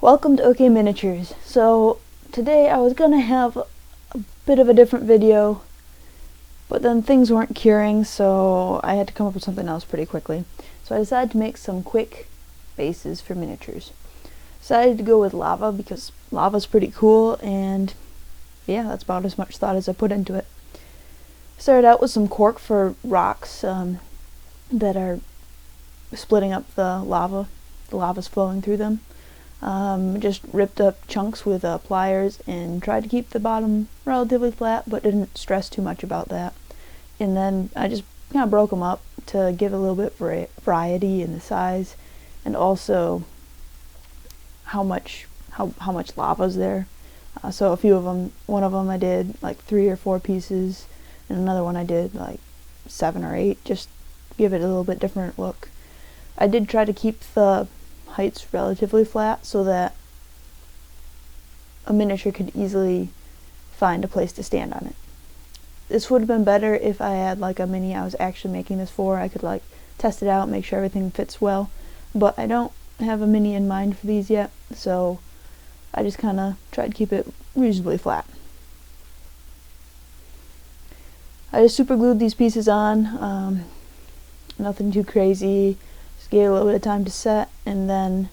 Welcome to OK Miniatures. So today I was gonna have a bit of a different video, but then things weren't curing, so I had to come up with something else pretty quickly. So I decided to make some quick bases for miniatures. Decided to go with lava because lava's pretty cool, and yeah, that's about as much thought as I put into it. Started out with some cork for rocks that are splitting up the lava. The lava's flowing through them. Just ripped up chunks with pliers and tried to keep the bottom relatively flat, but didn't stress too much about that. And then I just kind of broke them up to give a little bit variety in the size, and also how much lava's there. So a few of them, one of them I did like 3 or 4 pieces, and another one I did like 7 or 8, just give it a little bit different look. I did try to keep the heights relatively flat so that a miniature could easily find a place to stand on it. This would have been better if I had like a mini I was actually making this for. I could like test it out, make sure everything fits well, but I don't have a mini in mind for these yet, so I just kind of tried to keep it reasonably flat. I just super glued these pieces on, nothing too crazy. Just gave it a little bit of time to set, and then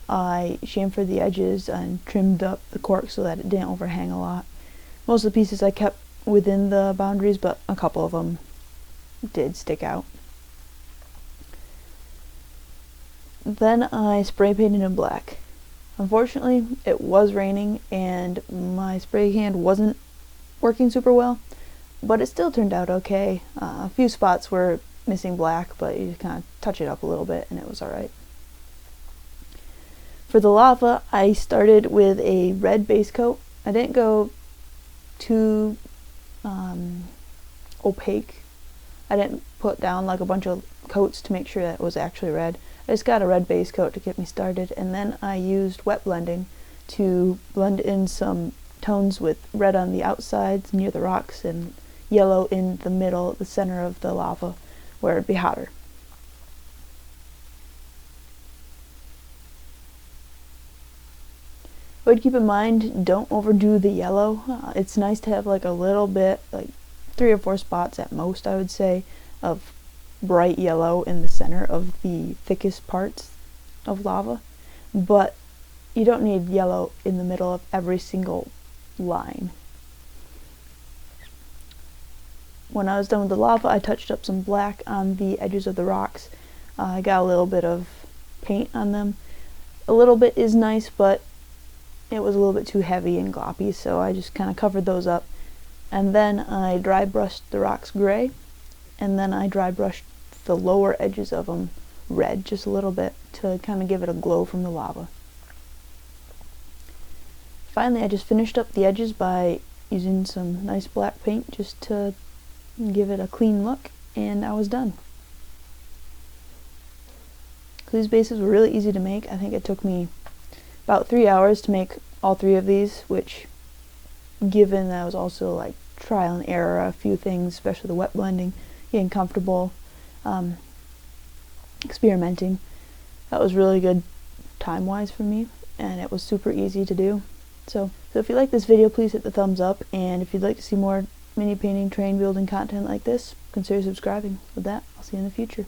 I chamfered the edges and trimmed up the cork so that it didn't overhang a lot. Most of the pieces I kept within the boundaries, but a couple of them did stick out. Then I spray painted in black. Unfortunately, it was raining and my spray can wasn't working super well, but it still turned out okay. A few spots were missing black, but you just kind of touch it up a little bit and it was alright. For the lava, I started with a red base coat. I didn't go too opaque. I didn't put down like a bunch of coats to make sure that it was actually red. I just got a red base coat to get me started, and then I used wet blending to blend in some tones with red on the outsides near the rocks and yellow in the middle, the center of the lava, where it'd be hotter. But keep in mind, don't overdo the yellow. It's nice to have like a little bit, like 3 or 4 spots at most, I would say, of bright yellow in the center of the thickest parts of lava, but you don't need yellow in the middle of every single line. When I was done with the lava, I touched up some black on the edges of the rocks. I got a little bit of paint on them. A little bit is nice, but it was a little bit too heavy and gloppy, so I just kind of covered those up. And then I dry brushed the rocks gray, and then I dry brushed the lower edges of them red just a little bit to kind of give it a glow from the lava. Finally, I just finished up the edges by using some nice black paint just to give it a clean look, and I was done. These bases were really easy to make. I think it took me about 3 hours to make all 3 of these, which, given that I was also like trial and error a few things, especially the wet blending, getting comfortable, experimenting, that was really good time-wise for me, and it was super easy to do. So if you like this video, please hit the thumbs up, and if you'd like to see more mini painting, terrain building content like this, consider subscribing. With that, I'll see you in the future.